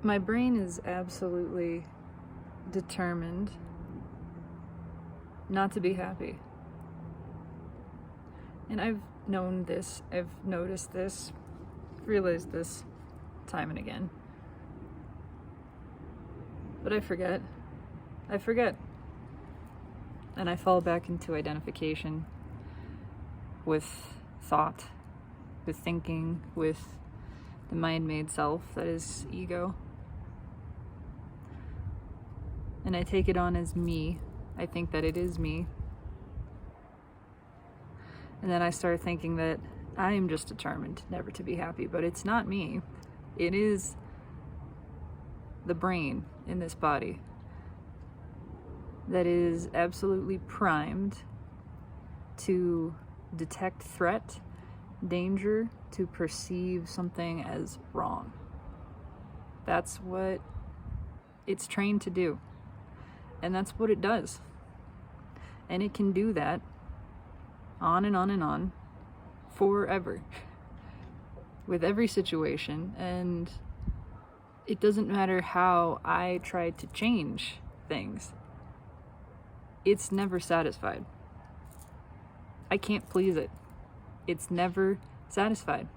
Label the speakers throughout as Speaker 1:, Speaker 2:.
Speaker 1: My brain is absolutely determined not to be happy. And I've known this, I've noticed this, realized this time and again. But I forget. And I fall back into identification with thought, with thinking, with the mind-made self that is ego. And I take it on as me. I think that it is me. And then I start thinking that I am just determined never to be happy, but it's not me. It is the brain in this body that is absolutely primed to detect threat, danger, to perceive something as wrong. That's what it's trained to do. And that's what it does. And it can do that on and on and on forever with every situation. And it doesn't matter how I try to change things. It's never satisfied. I can't please it. It's never satisfied.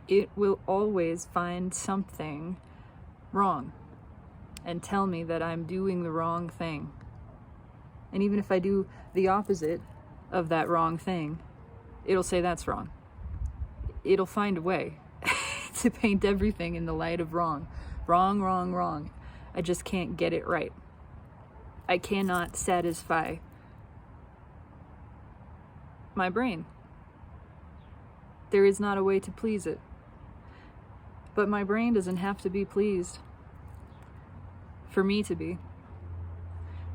Speaker 1: It will always find something wrong and tell me that I'm doing the wrong thing. And even if I do the opposite of that wrong thing, it'll say that's wrong. It'll find a way to paint everything in the light of wrong. Wrong, wrong, wrong. I just can't get it right. I cannot satisfy my brain. There is not a way to please it. But my brain doesn't have to be pleased for me to be.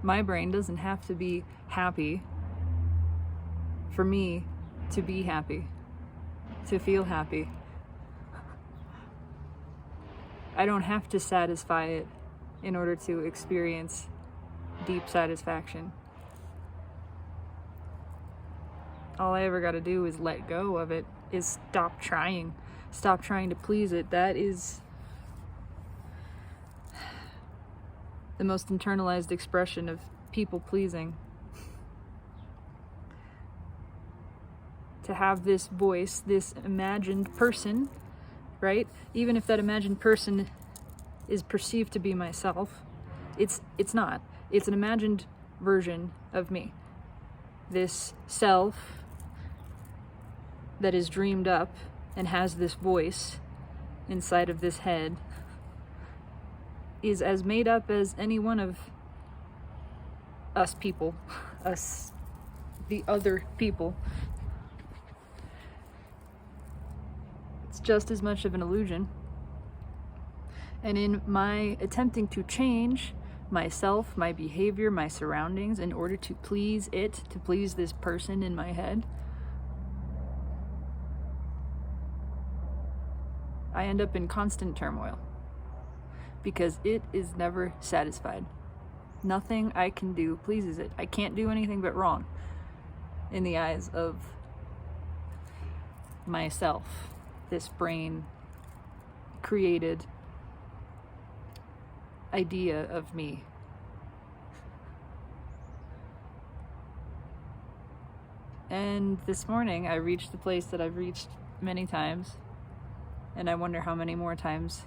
Speaker 1: My brain doesn't have to be happy for me to be happy, to feel happy. I don't have to satisfy it in order to experience deep satisfaction. All I ever got to do is let go of it, is stop trying to please it. That is the most internalized expression of people pleasing. To have this voice, this imagined person, right? Even if that imagined person is perceived to be myself, it's not. It's an imagined version of me. This self that is dreamed up and has this voice inside of this head is as made up as any one of us people, us, the other people. It's just as much of an illusion. And in my attempting to change myself, my behavior, my surroundings in order to please it, to please this person in my head, I end up in constant turmoil because it is never satisfied. Nothing I can do pleases it. I can't do anything but wrong in the eyes of myself, this brain created idea of me. And this morning I reached the place that I've reached many times, and I wonder how many more times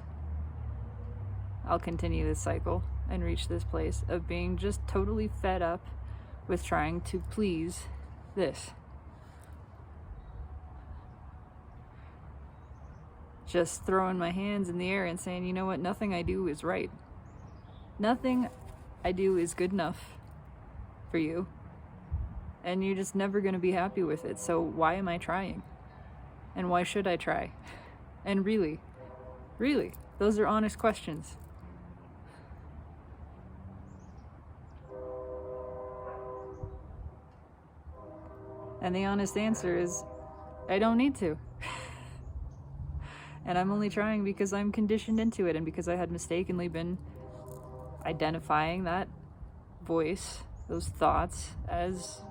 Speaker 1: I'll continue this cycle and reach this place of being just totally fed up with trying to please this. Just throwing my hands in the air and saying, you know what, nothing I do is right. Nothing I do is good enough for you. And you're just never going to be happy with it. So why am I trying? And why should I try? And really, those are honest questions. And the honest answer is, I don't need to. And I'm only trying because I'm conditioned into it and because I had mistakenly been identifying that voice, those thoughts, as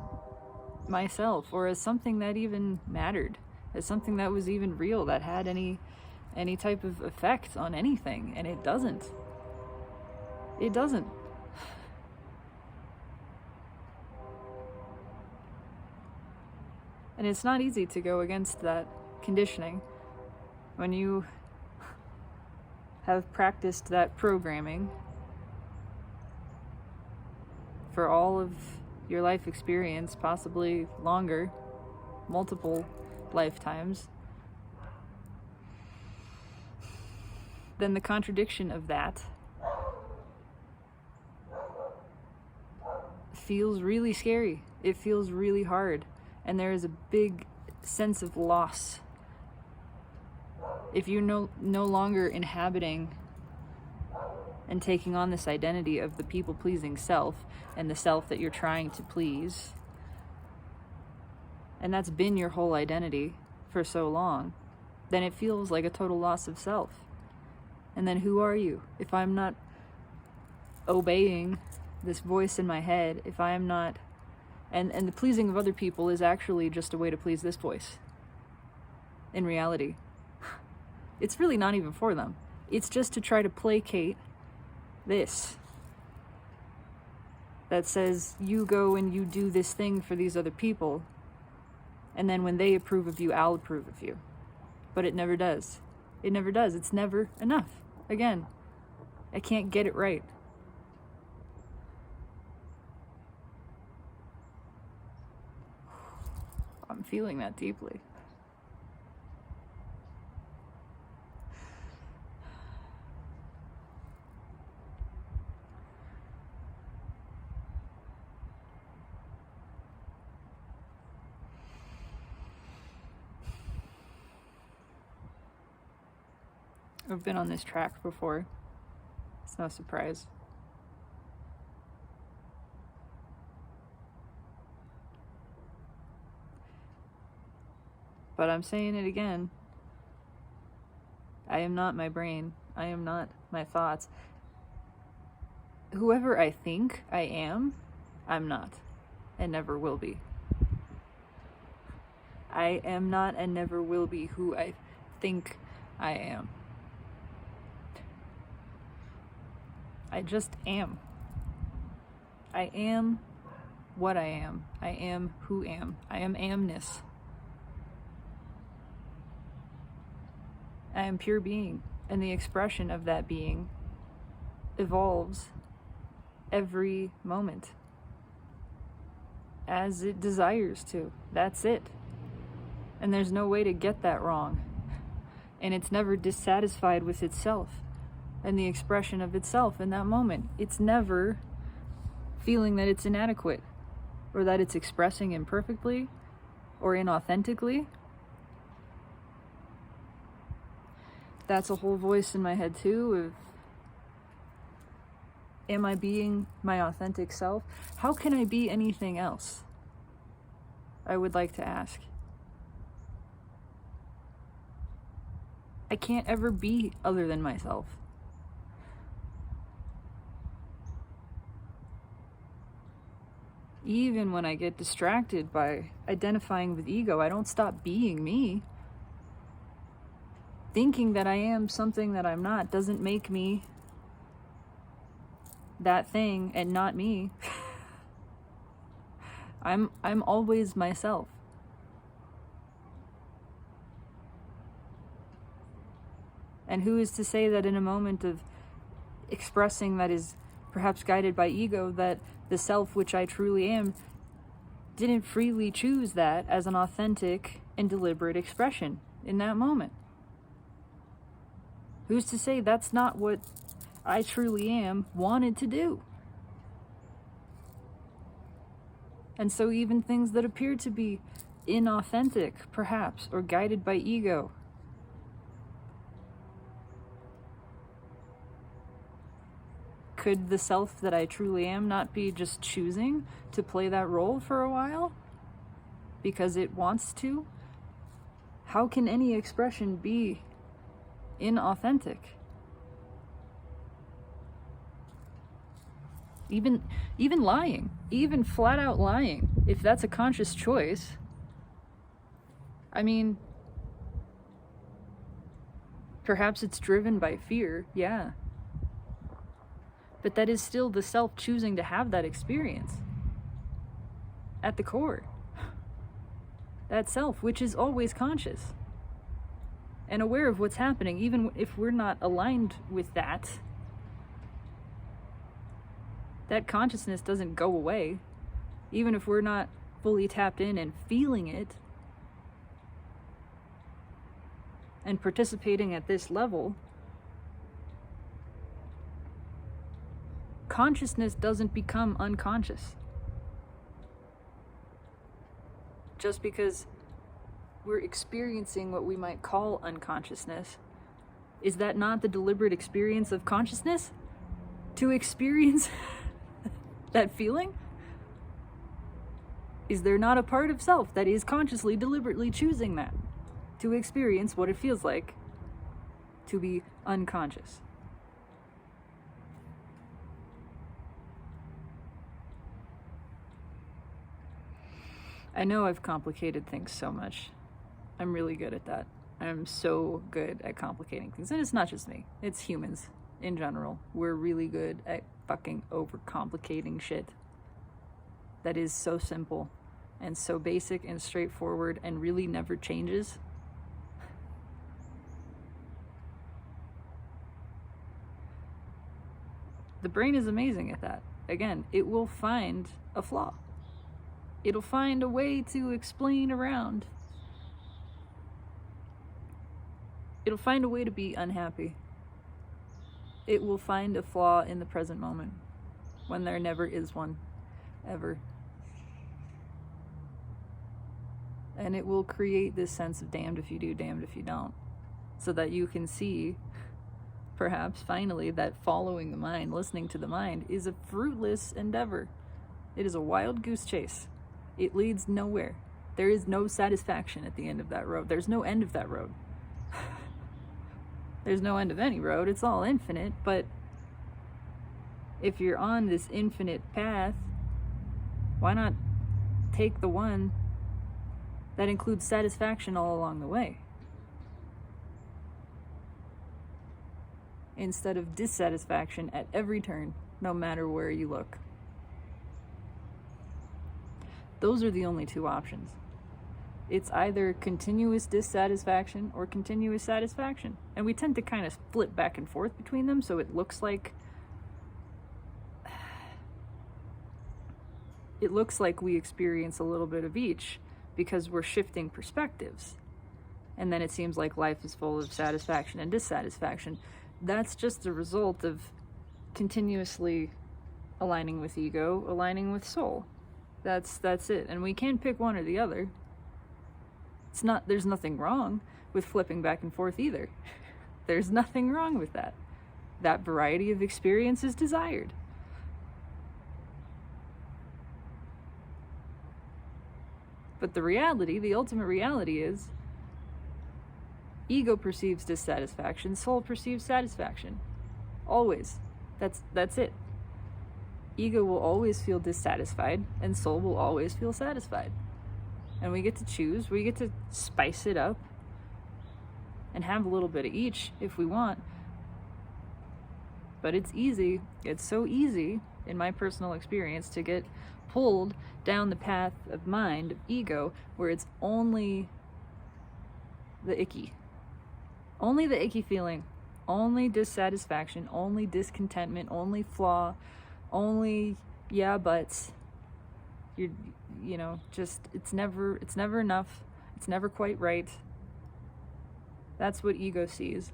Speaker 1: myself or as something that even mattered, as something that was even real, that had any any type of effect on anything, and it doesn't. It doesn't. And it's not easy to go against that conditioning when you have practiced that programming for all of your life experience, possibly longer, multiple lifetimes. Then the contradiction of that feels really scary. It feels really hard. And there is a big sense of loss. If you're no longer inhabiting and taking on this identity of the people-pleasing self and the self that you're trying to please, and that's been your whole identity for so long, then it feels like a total loss of self. And then who are you? If I'm not obeying this voice in my head, if I am not... And the pleasing of other people is actually just a way to please this voice. In reality. It's really not even for them. It's just to try to placate this. That says, you go and you do this thing for these other people, and then when they approve of you, I'll approve of you. But it never does. It never does. It's never enough. Again, I can't get it right. I'm feeling that deeply. I've been on this track before. It's no surprise. But I'm saying it again. I am not my brain. I am not my thoughts. Whoever I think I am, I'm not, and never will be. I am not and never will be who I think I am. I just am. I am what I am. I am who am. I am amness. I am pure being, and the expression of that being evolves every moment as it desires to. That's it. And there's no way to get that wrong. And it's never dissatisfied with itself and the expression of itself in that moment. It's never feeling that it's inadequate or that it's expressing imperfectly or inauthentically. That's a whole voice in my head too of, am I being my authentic self? How can I be anything else? I would like to ask. I can't ever be other than myself. Even when I get distracted by identifying with ego, I don't stop being me. Thinking that I am something that I'm not doesn't make me that thing and not me. I'm always myself. And who is to say that in a moment of expressing that is perhaps guided by ego, that the self which I truly am didn't freely choose that as an authentic and deliberate expression in that moment? Who's to say that's not what I truly am wanted to do? And so even things that appear to be inauthentic, perhaps, or guided by ego, could the self that I truly am not be just choosing to play that role for a while because it wants to? How can any expression be inauthentic? Even lying, even flat out lying, if that's a conscious choice, I mean, Perhaps it's driven by fear, yeah. But that is still the self choosing to have that experience. At the core. That self, which is always conscious and aware of what's happening, even if we're not aligned with that. That consciousness doesn't go away, even if we're not fully tapped in and feeling it and participating at this level. Consciousness doesn't become unconscious. Just because we're experiencing what we might call unconsciousness, is that not the deliberate experience of consciousness? To experience that feeling? Is there not a part of self that is consciously, deliberately choosing that? To experience what it feels like to be unconscious? I know I've complicated things so much. I'm really good at that. I'm so good at complicating things. And it's not just me. It's humans in general. We're really good at fucking overcomplicating shit that is so simple and so basic and straightforward and really never changes. The brain is amazing at that. Again, it will find a flaw. It'll find a way to explain around. It'll find a way to be unhappy. It will find a flaw in the present moment when there never is one, ever. And it will create this sense of damned if you do, damned if you don't, so that you can see, perhaps finally, that following the mind, listening to the mind, is a fruitless endeavor. It is a wild goose chase. It leads nowhere. There is no satisfaction at the end of that road. There's no end of that road. There's no end of any road. It's all infinite. But if you're on this infinite path, why not take the one that includes satisfaction all along the way, instead of dissatisfaction at every turn, no matter where you look? Those are the only two options. It's either continuous dissatisfaction or continuous satisfaction. And we tend to kind of flip back and forth between them, so it looks like we experience a little bit of each because we're shifting perspectives. And then it seems like life is full of satisfaction and dissatisfaction. That's just a result of continuously aligning with ego, aligning with soul. That's it. And we can pick one or the other. There's nothing wrong with flipping back and forth either. There's nothing wrong with that. That variety of experience is desired. But the reality, the ultimate reality is, ego perceives dissatisfaction, soul perceives satisfaction. Always. That's it. Ego will always feel dissatisfied, and soul will always feel satisfied. And we get to choose, we get to spice it up, and have a little bit of each if we want. But it's easy, it's so easy, in my personal experience, to get pulled down the path of mind, of ego, where it's only the icky feeling, only dissatisfaction, only discontentment, only flaw, only yeah buts. Just it's never enough, it's never quite right. That's what ego sees.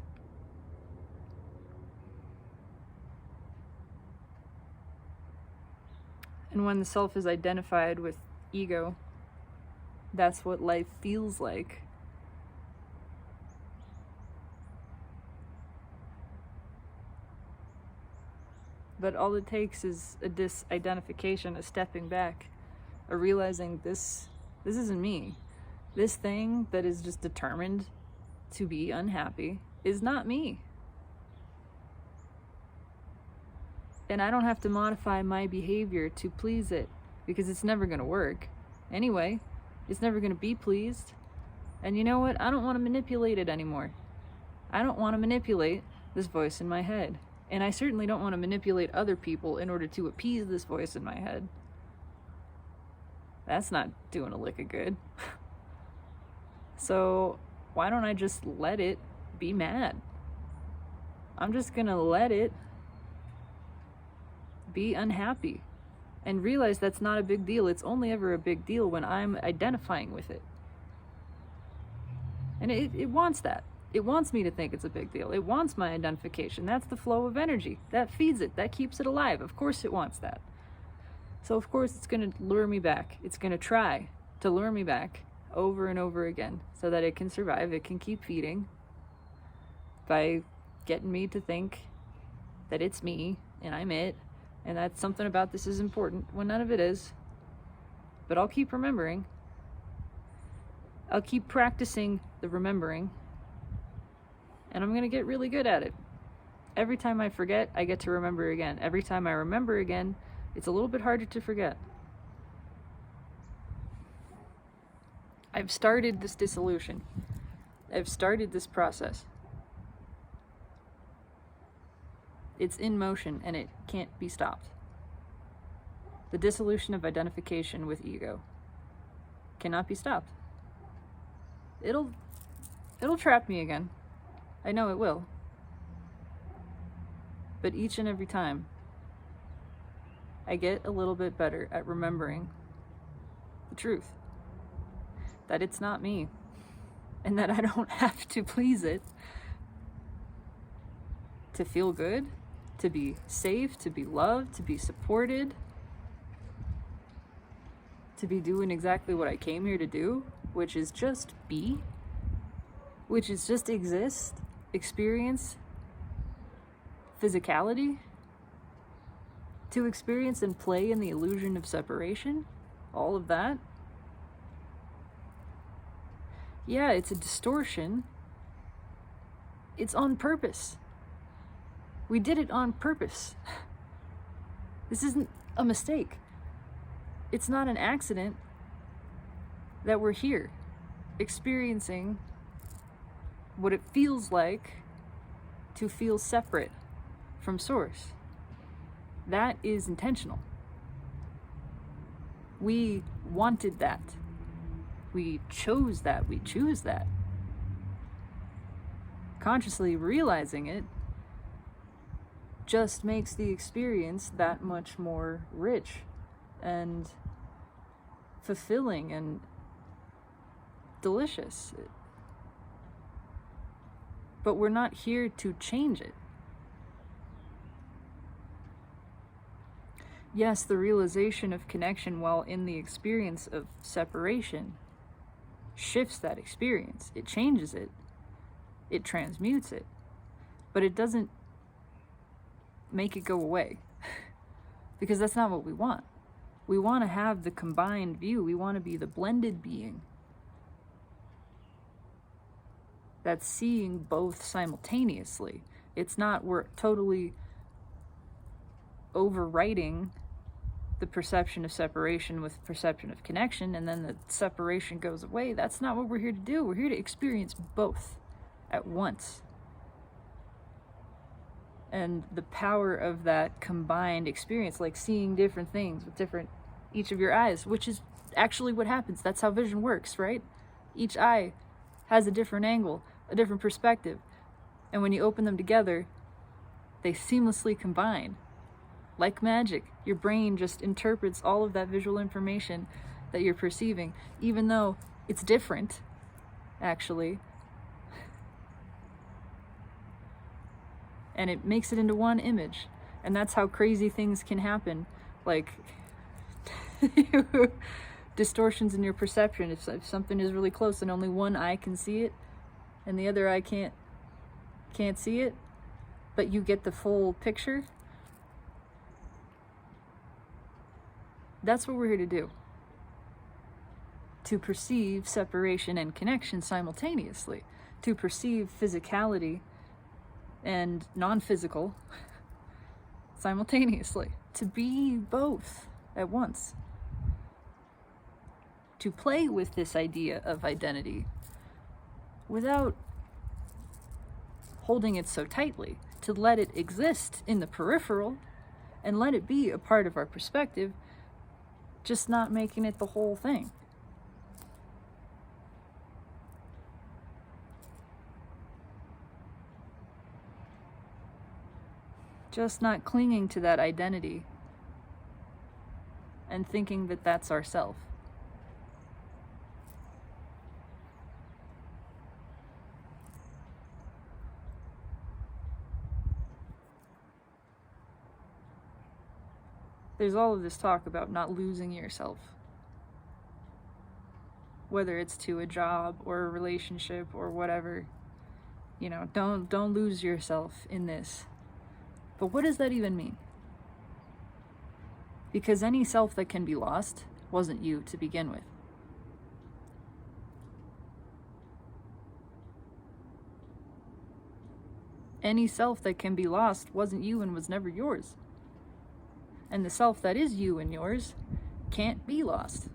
Speaker 1: And when the self is identified with ego, that's what life feels like. But all it takes is a disidentification, a stepping back, a realizing this isn't me. This thing that is just determined to be unhappy is not me. And I don't have to modify my behavior to please it, because it's never going to work. Anyway, it's never going to be pleased. And you know what? I don't want to manipulate it anymore. I don't want to manipulate this voice in my head. And I certainly don't want to manipulate other people in order to appease this voice in my head. That's not doing a lick of good. So why don't I just let it be mad? I'm just gonna let it be unhappy and realize that's not a big deal. It's only ever a big deal when I'm identifying with it. And it wants that. It wants me to think it's a big deal. It wants my identification. That's the flow of energy. That feeds it. That keeps it alive. Of course it wants that. So of course it's going to lure me back. It's going to try to lure me back over and over again so that it can survive. It can keep feeding by getting me to think that it's me and I'm it, and that something about this is important when none of it is. But I'll keep remembering. I'll keep practicing the remembering, and I'm going to get really good at it. Every time I forget, I get to remember again. Every time I remember again, it's a little bit harder to forget. I've started this dissolution. I've started this process. It's in motion and it can't be stopped. The dissolution of identification with ego cannot be stopped. It'll trap me again. I know it will. But each and every time, I get a little bit better at remembering the truth. That it's not me. And that I don't have to please it to feel good, to be safe, to be loved, to be supported, to be doing exactly what I came here to do, which is just be, which is just exist, experience physicality, to experience and play in the illusion of separation, all of that. Yeah, it's a distortion. It's on purpose. We did it on purpose. This isn't a mistake. It's not an accident that we're here experiencing what it feels like to feel separate from Source. That is intentional. We wanted that. We chose that. We choose that. Consciously realizing it just makes the experience that much more rich and fulfilling and delicious. But we're not here to change it. Yes, the realization of connection while in the experience of separation shifts that experience. It changes it. It transmutes it. But it doesn't make it go away. Because that's not what we want. We want to have the combined view. We want to be the blended being that's seeing both simultaneously. It's not we're totally overwriting the perception of separation with perception of connection, and then the separation goes away. That's not what we're here to do. We're here to experience both at once. And the power of that combined experience, like seeing different things with each of your eyes, which is actually what happens. That's how vision works, right? Each eye has a different angle, a different perspective. And when you open them together, they seamlessly combine. Like magic, your brain just interprets all of that visual information that you're perceiving, even though it's different, actually. And it makes it into one image. And that's how crazy things can happen. Like distortions in your perception. If something is really close and only one eye can see it and the other eye can't see it, but you get the full picture. That's what we're here to do. To perceive separation and connection simultaneously. To perceive physicality and non-physical simultaneously. To be both at once. To play with this idea of identity without holding it so tightly, to let it exist in the peripheral and let it be a part of our perspective, just not making it the whole thing. Just not clinging to that identity and thinking that that's ourself. There's all of this talk about not losing yourself, whether it's to a job or a relationship or whatever. You know, don't lose yourself in this. But what does that even mean? Because any self that can be lost wasn't you to begin with. Any self that can be lost wasn't you and was never yours. And the self that is you and yours can't be lost.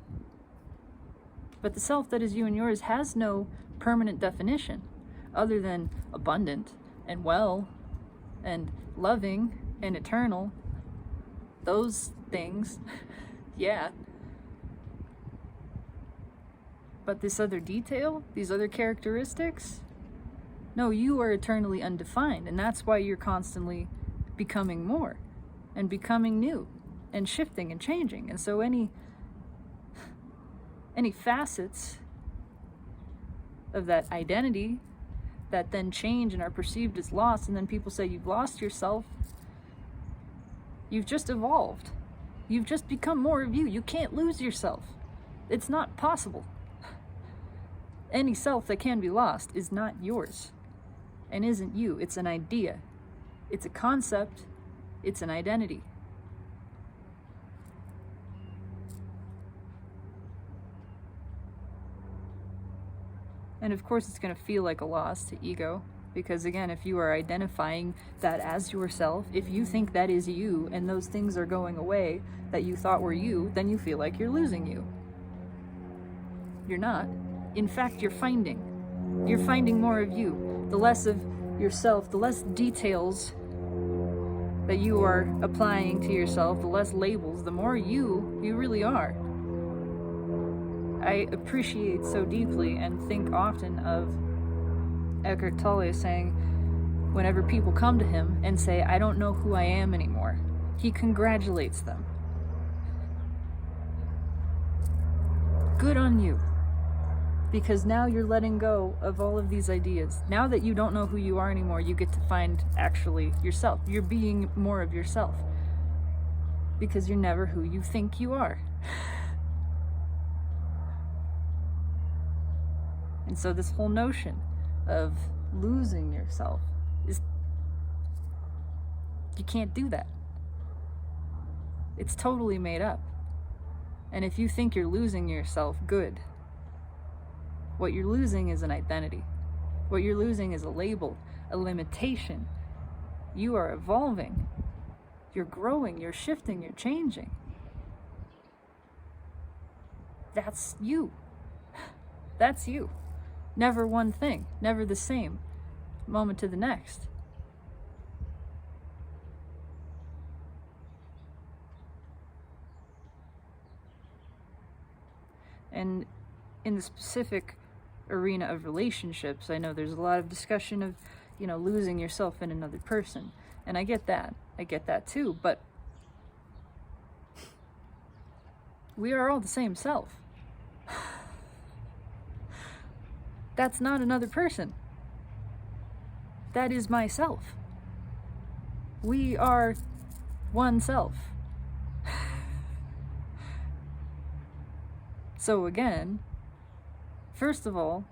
Speaker 1: But the self that is you and yours has no permanent definition other than abundant and well and loving and eternal. Those things, yeah. But this other detail, these other characteristics, no, you are eternally undefined, and that's why you're constantly becoming more and becoming new and shifting and changing. And so any facets of that identity that then change and are perceived as lost, and then people say you've lost yourself, you've just evolved. You've just become more of you. You can't lose yourself. It's not possible. Any self that can be lost is not yours and isn't you. It's an idea. It's a concept. It's an identity. And of course it's going to feel like a loss to ego, because again, if you are identifying that as yourself, if you think that is you and those things are going away that you thought were you, then you feel like you're losing you. You're not. In fact, you're finding more of you. The less of yourself, the less details that you are applying to yourself, the less labels, the more you really are. I appreciate so deeply and think often of Eckhart Tolle saying, whenever people come to him and say, I don't know who I am anymore, he congratulates them. Good on you. Because now you're letting go of all of these ideas. Now that you don't know who you are anymore, you get to find actually yourself. You're being more of yourself. Because you're never who you think you are. And so this whole notion of losing yourself is, you can't do that. It's totally made up. And if you think you're losing yourself, good. What you're losing is an identity. What you're losing is a label, a limitation. You are evolving. You're growing, you're shifting, you're changing. That's you. That's you. Never one thing, never the same, moment to the next. And in the specific arena of relationships, I know there's a lot of discussion of, losing yourself in another person. And I get that. I get that too. But we are all the same self. That's not another person. That is myself. We are one self. So again, first of all,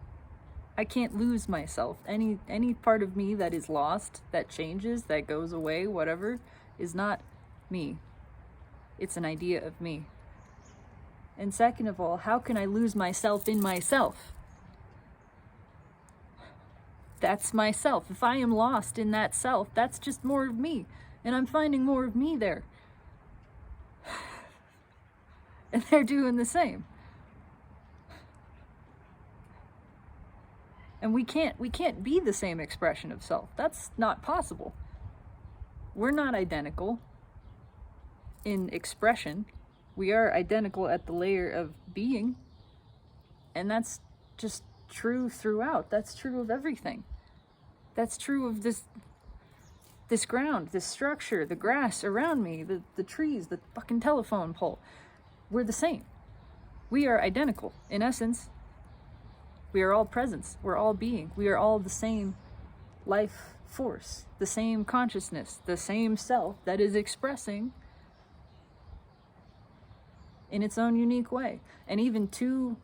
Speaker 1: I can't lose myself. Any part of me that is lost, that changes, that goes away, whatever, is not me. It's an idea of me. And second of all, how can I lose myself in myself? That's myself. If I am lost in that self, that's just more of me. And I'm finding more of me there. And they're doing the same. And we can't be the same expression of self. That's not possible. We're not identical in expression. We are identical at the layer of being. And that's just true throughout. That's true of everything. That's true of this ground, this structure, the grass around me, the trees, the fucking telephone pole. We're the same. We are identical. In essence, we are all presence. We're all being. We are all the same life force, the same consciousness, the same self that is expressing in its own unique way. And even two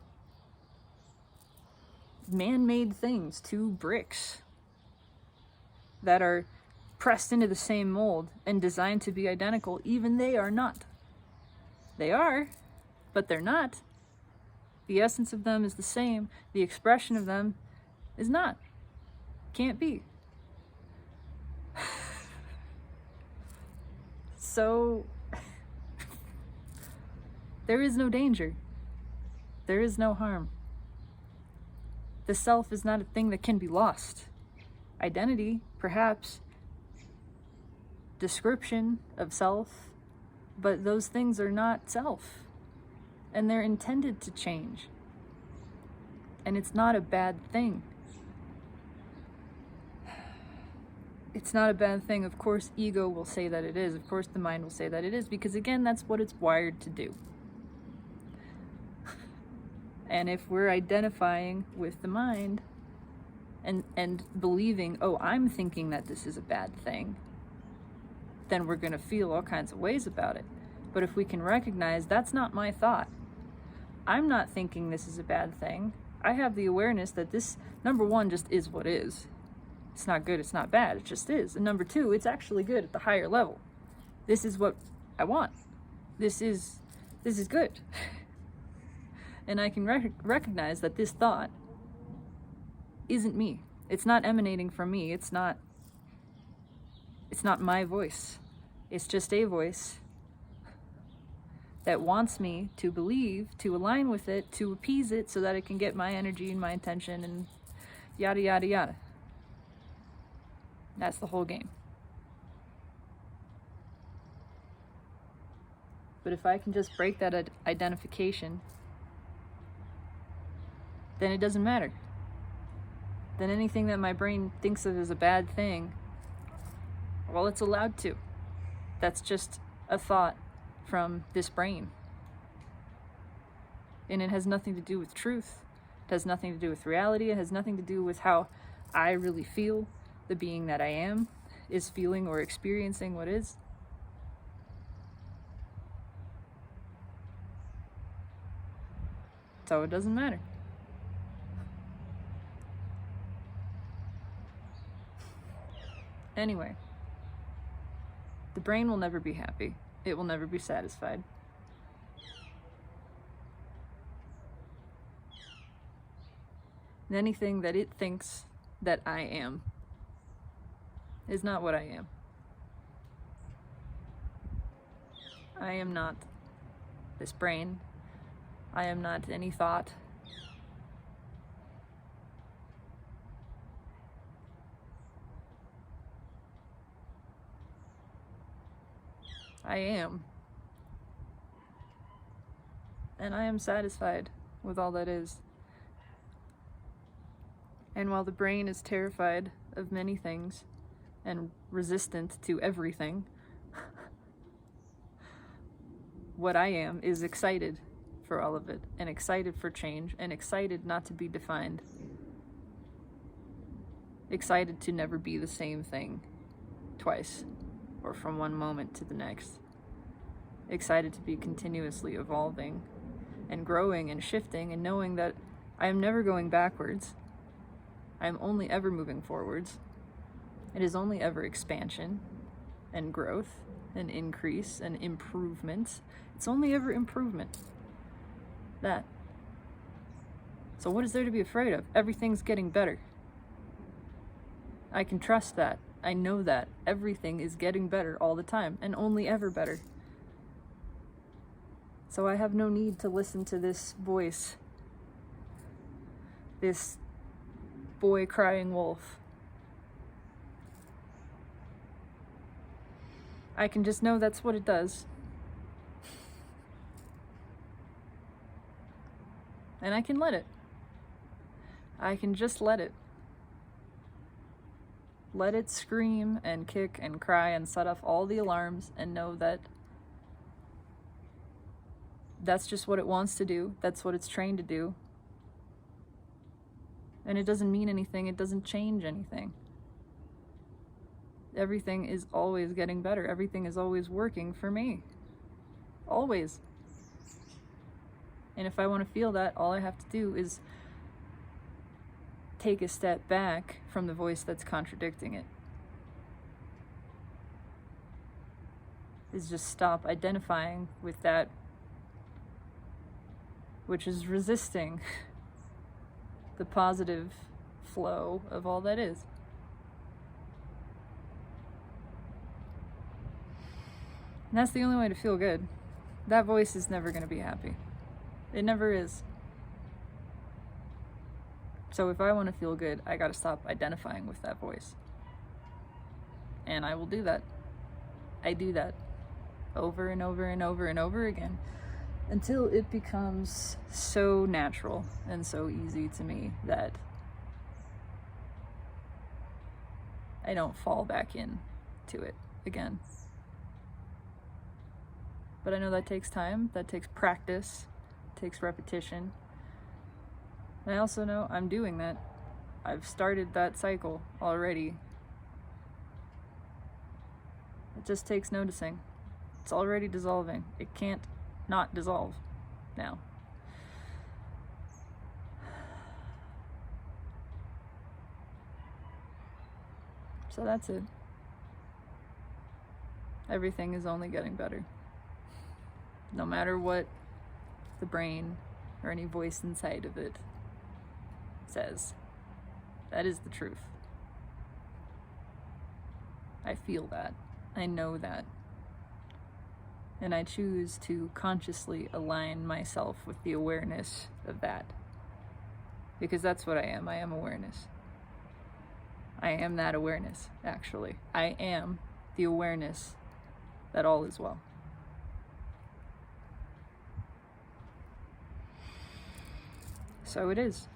Speaker 1: man-made things, two bricks that are pressed into the same mold and designed to be identical, even they are not. They are, but they're not. The essence of them is the same. The expression of them is not. Can't be. So, there is no danger. There is no harm. The self is not a thing that can be lost. Identity, perhaps, description of self, but those things are not self. And they're intended to change. And it's not a bad thing. It's not a bad thing. Of course, ego will say that it is. Of course, the mind will say that it is, because again, that's what it's wired to do. And if we're identifying with the mind and believing, oh, I'm thinking that this is a bad thing, then we're going to feel all kinds of ways about it. But if we can recognize that's not my thought, I'm not thinking this is a bad thing. I have the awareness that this, number one, just is what is. It's not good, it's not bad, it just is. And number two, it's actually good at the higher level. This is what I want. This is good. And I can recognize that this thought isn't me. It's not emanating from me. It's not my voice. It's just a voice that wants me to believe, to align with it, to appease it so that it can get my energy and my attention and yada, yada, yada. That's the whole game. But if I can just break that identification, then it doesn't matter. Then anything that my brain thinks of as a bad thing, well, it's allowed to. That's just a thought from this brain. And it has nothing to do with truth. It has nothing to do with reality. It has nothing to do with how I really feel, the being that I am is feeling or experiencing what is. So it doesn't matter. Anyway, the brain will never be happy. It will never be satisfied. And anything that it thinks that I am is not what I am. I am not this brain. I am not any thought. I am. And I am satisfied with all that is. And while the brain is terrified of many things and resistant to everything, what I am is excited for all of it, and excited for change, and excited not to be defined. Excited to never be the same thing twice, or from one moment to the next. Excited to be continuously evolving and growing and shifting, and knowing that I am never going backwards. I am only ever moving forwards. It is only ever expansion and growth and increase and improvement. It's only ever improvement. That. So what is there to be afraid of? Everything's getting better. I can trust that. I know that. Everything is getting better all the time, and only ever better. So I have no need to listen to this voice, this boy crying wolf. I can just know that's what it does. And I can let it. I can just let it. Let it scream and kick and cry and set off all the alarms and know that that's just what it wants to do. That's what it's trained to do. And it doesn't mean anything. It doesn't change anything. Everything is always getting better. Everything is always working for me. Always. And if I want to feel that, all I have to do is take a step back from the voice that's contradicting it. Is just stop identifying with that which is resisting the positive flow of all that is. And that's the only way to feel good. That voice is never going to be happy. It never is. So if I want to feel good, I gotta stop identifying with that voice. And I will do that. I do that over and over and over and over again until it becomes so natural and so easy to me that I don't fall back into it again. But I know that takes time, that takes practice, takes repetition. And I also know I'm doing that. I've started that cycle already. It just takes noticing. It's already dissolving. It can't not dissolve now. So that's it. Everything is only getting better. No matter what the brain or any voice inside of it says. That is the truth. I feel that. I know that. And I choose to consciously align myself with the awareness of that. Because that's what I am. I am awareness. I am that awareness, actually. I am the awareness that all is well. So it is.